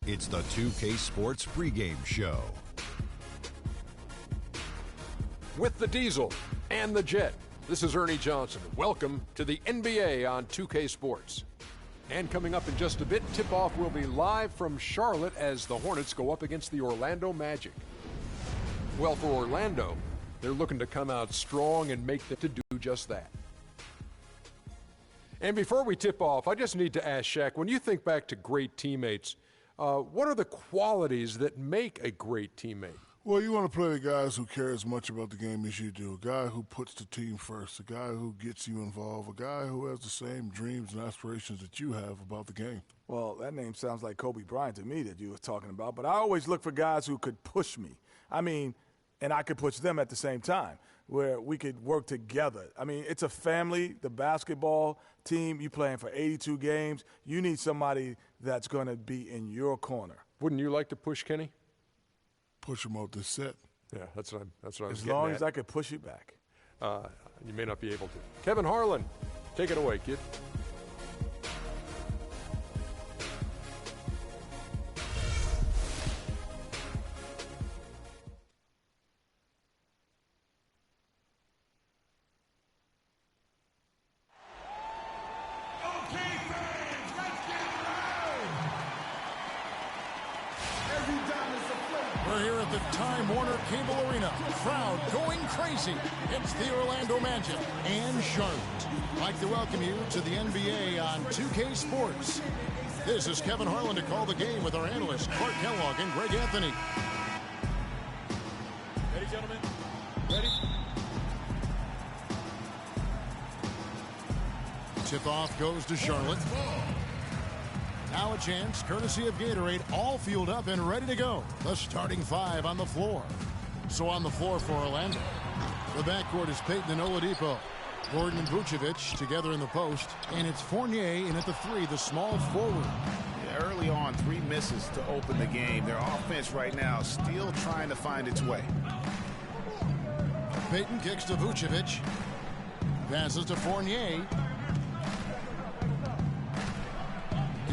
It's the 2K Sports pregame show. With the Diesel and the Jet, this is Ernie Johnson. Welcome to the NBA on 2K Sports. And coming up in just a bit, tip-off will be live from Charlotte as the Hornets go up against the Orlando Magic. Well, for Orlando, they're looking to come out strong and make to do just that. And before we tip off, I just need to ask Shaq, when you think back to great teammates, what are the qualities that make a great teammate? Well, you want to play the guys who care as much about the game as you do, a guy who puts the team first, a guy who gets you involved, a guy who has the same dreams and aspirations that you have about the game. Well, that name sounds like Kobe Bryant to me that you were talking about, but I always look for guys who could push me. And I could push them at the same time, where we could work together. It's a family, the basketball team, you playing for 82 games. You need somebody that's going to be in your corner. Wouldn't you like to push Kenny? Push him out this set. Yeah, that's what I was getting As long at. as I could push you back. You may not be able to. Kevin Harlan, take it away, kid. We're here at the Time Warner Cable Arena. Crowd going crazy. It's the Orlando Magic and Charlotte. I'd like to welcome you to the NBA on 2K Sports. This is Kevin Harlan to call the game with our analysts Clark Kellogg and Greg Anthony. Ready, gentlemen? Ready? Tip-off goes to Charlotte. Now a chance, courtesy of Gatorade, all fueled up and ready to go. The starting five on the floor. So on the floor for Orlando, the backcourt is Payton and Oladipo. Gordon and Vucevic together in the post. And it's Fournier in at the three, the small forward. Yeah, early on, 3 misses to open the game. Their offense right now still trying to find its way. Payton kicks to Vucevic. Passes to Fournier.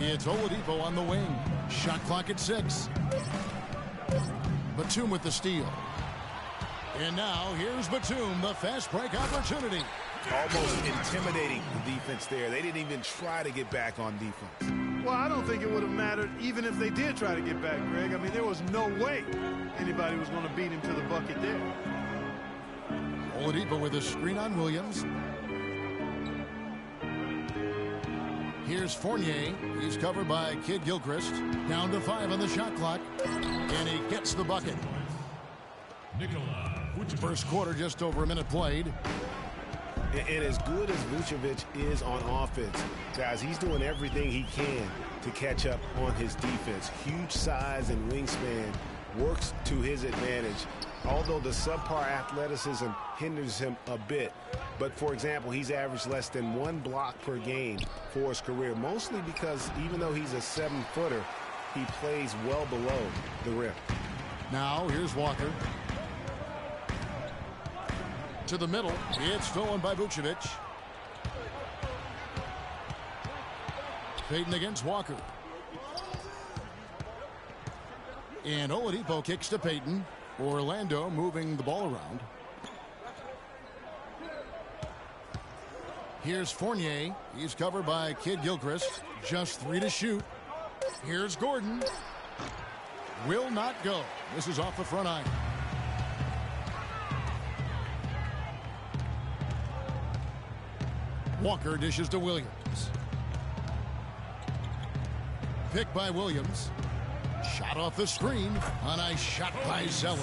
It's Oladipo on the wing. Shot clock at 6. Batum with the steal. And now here's Batum, the fast break opportunity. Almost intimidating the defense there. They didn't even try to get back on defense. Well, I don't think it would have mattered even if they did try to get back, Greg. There was no way anybody was going to beat him to the bucket there. Oladipo with a screen on Williams. Here's Fournier. He's covered by Kid Gilchrist. Down to 5 on the shot clock. And he gets the bucket. First quarter, just over a minute played. And as good as Vucevic is on offense, guys, he's doing everything he can to catch up on his defense. Huge size and wingspan works to his advantage. Although the subpar athleticism hinders him a bit. But, for example, he's averaged less than 1 block per game for his career, mostly because even though he's a 7-footer, he plays well below the rim. Now, here's Walker. To the middle. It's stolen by Vucevic. Payton against Walker. And Oladipo kicks to Payton. Orlando moving the ball around. Here's Fournier. He's covered by Kid Gilchrist. Just 3 to shoot. Here's Gordon. Will not go. This is off the front iron. Walker dishes to Williams. Picked by Williams. Shot off the screen. A nice shot by Zeller.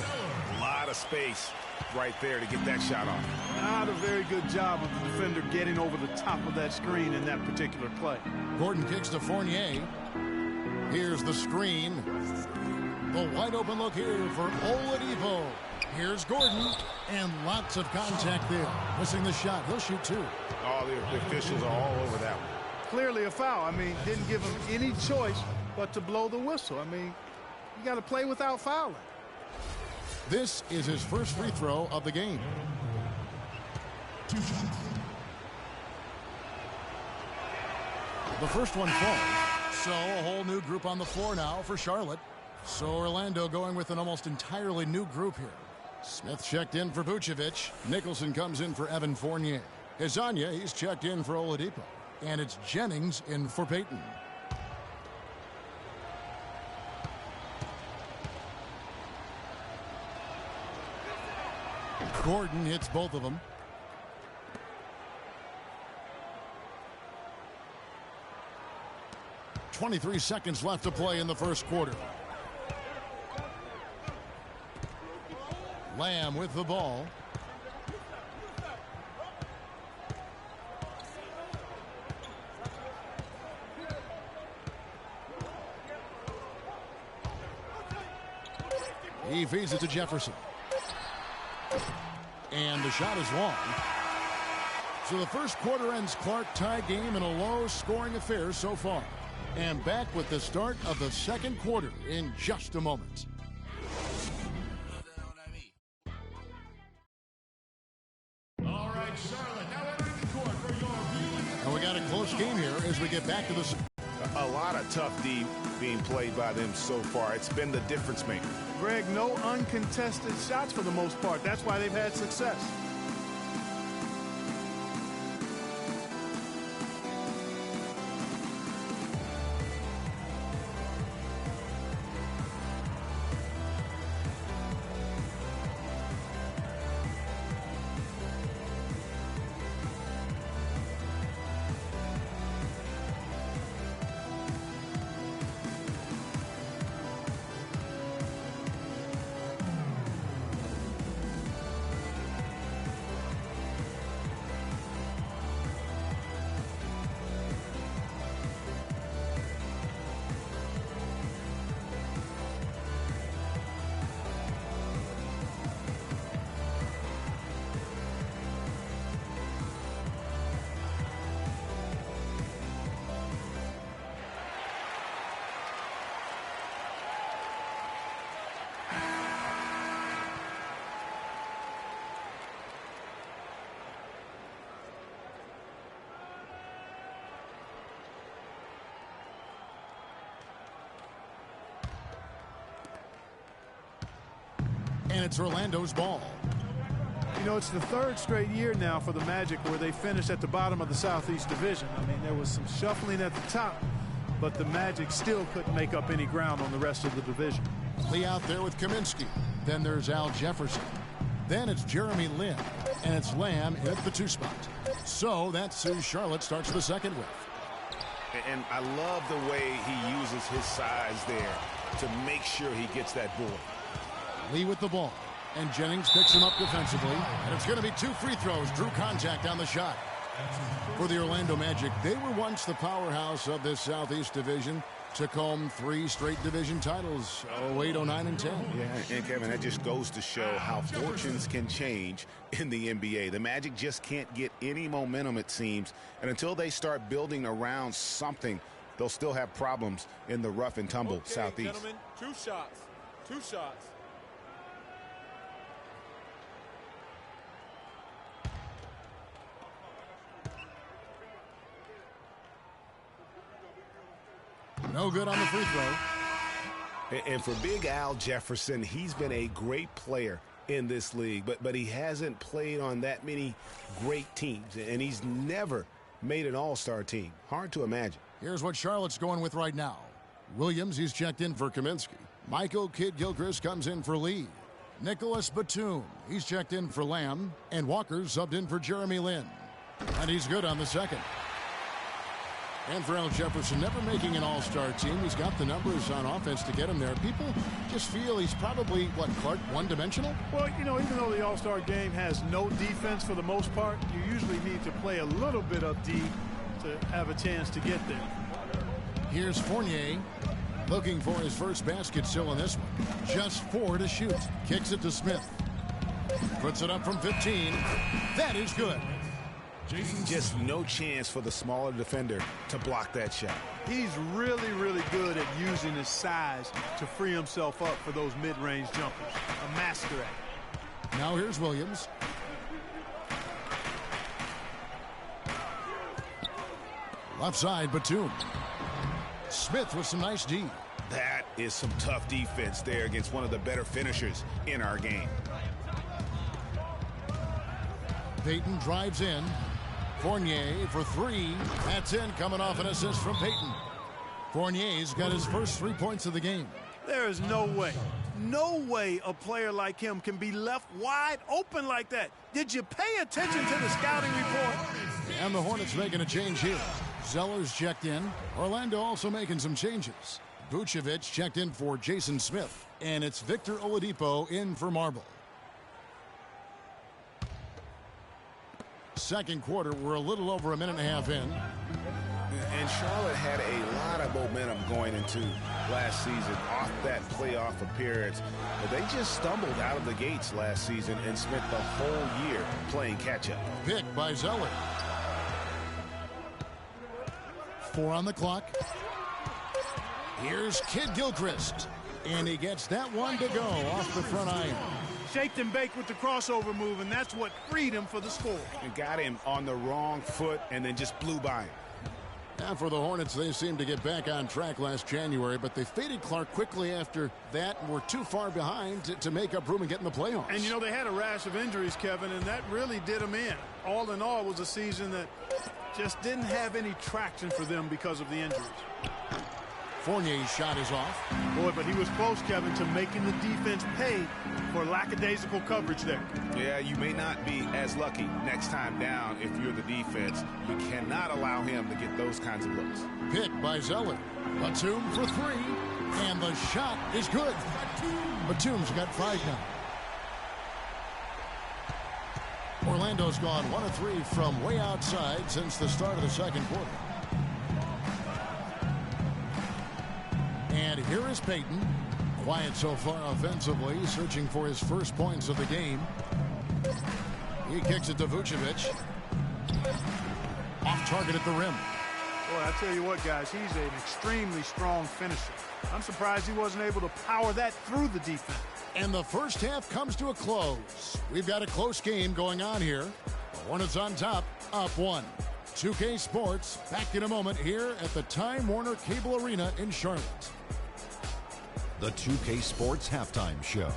A lot of space right there to get that shot off. Not a very good job of the defender getting over the top of that screen in that particular play. Gordon kicks to Fournier. Here's the screen. The wide open look here for Oladipo. Here's Gordon. And lots of contact there. Missing the shot. He'll shoot 2. All the officials are all over that one. Clearly a foul. Didn't give him any choice but to blow the whistle. You got to play without fouling. This is his first free throw of the game. The first one falls. So a whole new group on the floor now for Charlotte. So Orlando going with an almost entirely new group here. Smith checked in for Vucevic. Nicholson comes in for Evan Fournier. Hezonja, he's checked in for Oladipo. And it's Jennings in for Payton. Gordon hits both of them. .23 seconds left to play in the first quarter. Lamb with the ball. He feeds it to Jefferson. And the shot is long. So the first quarter ends Clark tie game in a low-scoring affair so far. And back with the start of the second quarter in just a moment. All right, Charlotte, now entering the court for your viewing. And we got a close game here as we get back to the... A lot of tough D being played by them so far. It's been the difference maker. Greg, no uncontested shots for the most part. That's why they've had success. And it's Orlando's ball. You know, it's the third straight year now for the Magic where they finished at the bottom of the Southeast Division. I mean, there was some shuffling at the top, but the Magic still couldn't make up any ground on the rest of the division. Lee out there with Kaminsky. Then there's Al Jefferson. Then it's Jeremy Lin. And it's Lamb at the 2 spot. So that's who Charlotte starts the second with. And I love the way he uses his size there to make sure he gets that board. Lee with the ball. And Jennings picks him up defensively. And it's going to be 2 free throws. Drew contact on the shot. For the Orlando Magic, they were once the powerhouse of this Southeast Division. Took home 3 straight division titles, 08, 09, and 10. Yeah, and Kevin, that just goes to show how fortunes can change in the NBA. The Magic just can't get any momentum, it seems. And until they start building around something, they'll still have problems in the rough and tumble Southeast. Gentlemen, 2 shots. 2 shots. No good on the free throw. And for Big Al Jefferson, he's been a great player in this league, but he hasn't played on that many great teams, and he's never made an all-star team. Hard to imagine. Here's what Charlotte's going with right now. Williams, he's checked in for Kaminsky. Michael Kidd-Gilchrist comes in for Lee. Nicholas Batum, he's checked in for Lamb. And Walker subbed in for Jeremy Lin. And he's good on the second. And for Al Jefferson, never making an all-star team, he's got the numbers on offense to get him there. People just feel he's probably, what, Clark, one-dimensional? Well, you know, even though the all-star game has no defense for the most part, you usually need to play a little bit of D to have a chance to get there. Here's Fournier, looking for his first basket still in this one. Just 4 to shoot. Kicks it to Smith. Puts it up from 15. That is good. Just no chance for the smaller defender to block that shot. He's really, really good at using his size to free himself up for those mid-range jumpers. A master at it. Now here's Williams. Left side, Batum. Smith with some nice D. That is some tough defense there against one of the better finishers in our game. Payton drives in. Fournier for three. That's in, coming off an assist from Payton. Fournier's got his first 3 points of the game. There is no way a player like him can be left wide open like that. Did you pay attention to the scouting report? And the Hornets making a change here. Zeller's checked in. Orlando also making some changes. Vucevic checked in for Jason Smith. And it's Victor Oladipo in for Marble. Second quarter, we're a little over a minute and a half in. And Charlotte had a lot of momentum going into last season off that playoff appearance. But they just stumbled out of the gates last season and spent the whole year playing catch-up. Pick by Zeller. 4 on the clock. Here's Kid Gilchrist. And he gets that one to go off the front iron. Shaped and baked with the crossover move, and that's what freed him for the score. And got him on the wrong foot and then just blew by him. And for the Hornets, they seemed to get back on track last January, but they faded Clark quickly after that and were too far behind to make up room and get in the playoffs. And, you know, they had a rash of injuries, Kevin, and that really did them in. All in all, it was a season that just didn't have any traction for them because of the injuries. Fournier's shot is off. Boy, but he was close, Kevin, to making the defense pay for lackadaisical coverage there. Yeah, you may not be as lucky next time down if you're the defense. You cannot allow him to get those kinds of looks. Pick by Zeller. Batum for three. And the shot is good. Batum's got 5 now. Orlando's gone 1 of 3 from way outside since the start of the second quarter. And here is Payton. Quiet so far offensively, searching for his first points of the game. He kicks it to Vucevic. Off target at the rim. Boy, I tell you what, guys, he's an extremely strong finisher. I'm surprised he wasn't able to power that through the defense. And the first half comes to a close. We've got a close game going on here. The Hornets on top, up 1. 2K Sports, back in a moment here at the Time Warner Cable Arena in Charlotte. The 2K Sports Halftime Show.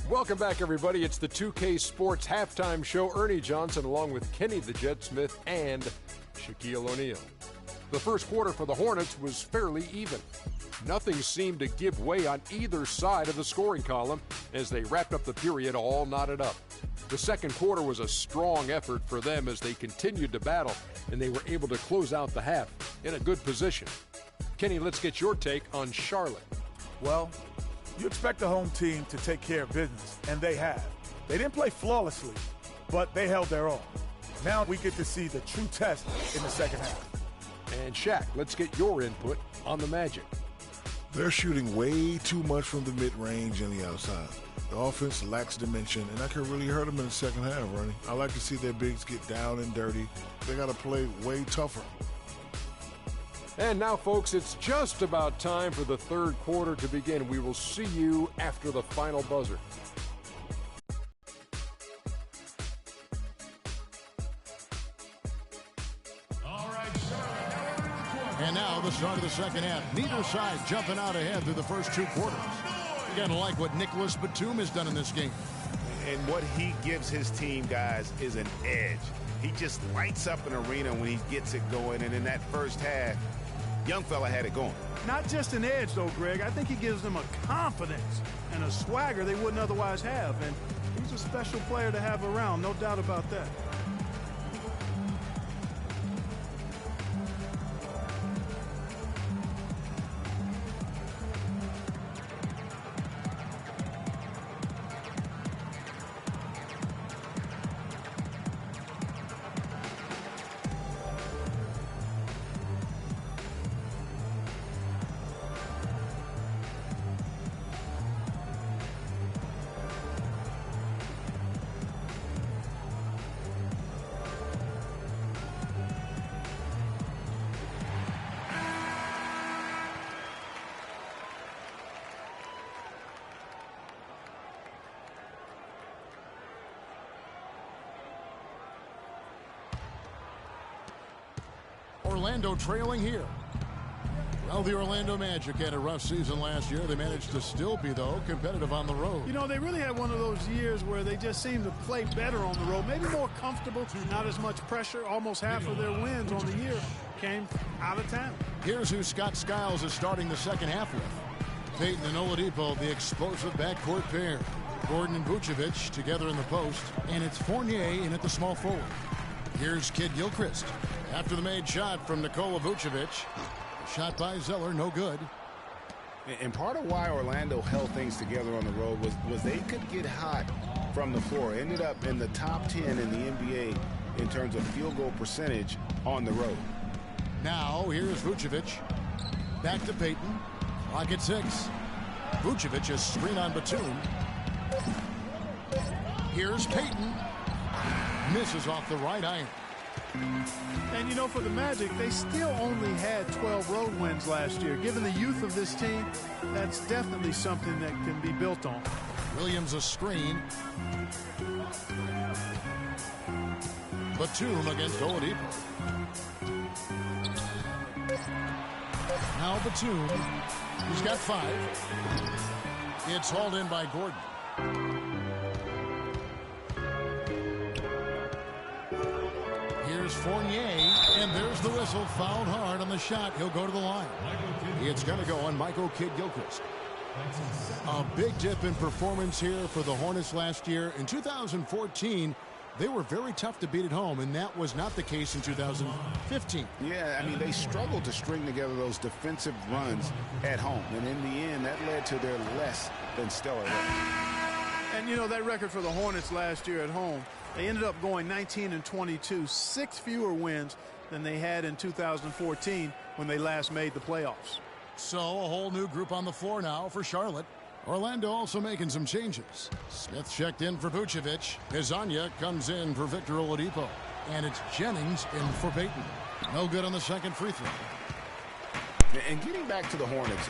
Welcome back, everybody. It's the 2K Sports Halftime Show. Ernie Johnson along with Kenny the Jet Smith and Shaquille O'Neal. The first quarter for the Hornets was fairly even. Nothing seemed to give way on either side of the scoring column as they wrapped up the period all knotted up. The second quarter was a strong effort for them as they continued to battle, and they were able to close out the half in a good position. Kenny, let's get your take on Charlotte. Well, you expect the home team to take care of business, and they have. They didn't play flawlessly, but they held their own. Now we get to see the true test in the second half. And Shaq, let's get your input on the Magic. They're shooting way too much from the mid-range and the outside. The offense lacks dimension, and that could really hurt them in the second half, Ronnie. I like to see their bigs get down and dirty. They got to play way tougher. And now, folks, it's just about time for the third quarter to begin. We will see you after the final buzzer. And now the start of the second half. Neither side jumping out ahead through the first 2 quarters. You gotta like what Nicholas Batum has done in this game. And what he gives his team, guys, is an edge. He just lights up an arena when he gets it going. And in that first half, young fella had it going. Not just an edge, though, Greg. I think he gives them a confidence and a swagger they wouldn't otherwise have. And he's a special player to have around, no doubt about that. Orlando trailing here. Well, the Orlando Magic had a rough season last year. They managed to still be, though, competitive on the road. You know, they really had one of those years where they just seemed to play better on the road, maybe more comfortable, not as much pressure. Almost half of their wins on the year came out of town. Here's who Scott Skiles is starting the second half with. Payton and Oladipo, the explosive backcourt pair. Gordon and Vucevic together in the post, and it's Fournier in at the small forward. Here's Kid Gilchrist. After the made shot from Nikola Vucevic. Shot by Zeller, no good. And part of why Orlando held things together on the road was they could get hot from the floor. Ended up in the top 10 in the NBA in terms of field goal percentage on the road. Now here's Vucevic. Back to Payton. Clock at 6. Vucevic is screen on Batum. Here's Payton. Misses off the right iron. And, you know, for the Magic, they still only had 12 road wins last year. Given the youth of this team, that's definitely something that can be built on. Williams a screen. Batum against Oladipo. Now Batum. He's got 5. It's hauled in by Gordon. Here's Fournier, and there's the whistle. Fouled hard on the shot. He'll go to the line. It's going to go on Michael Kidd-Gilchrist. A big dip in performance here for the Hornets last year. In 2014, they were very tough to beat at home, and that was not the case in 2015. Yeah, I mean, they struggled to string together those defensive runs at home, and in the end, that led to their less than stellar record. And, you know, that record for the Hornets last year at home, they ended up going 19-22, 6 fewer wins than they had in 2014 when they last made the playoffs. So a whole new group on the floor now for Charlotte. Orlando also making some changes. Smith checked in for Vucevic. Hezonja comes in for Victor Oladipo. And it's Jennings in for Payton. No good on the second free throw. And getting back to the Hornets,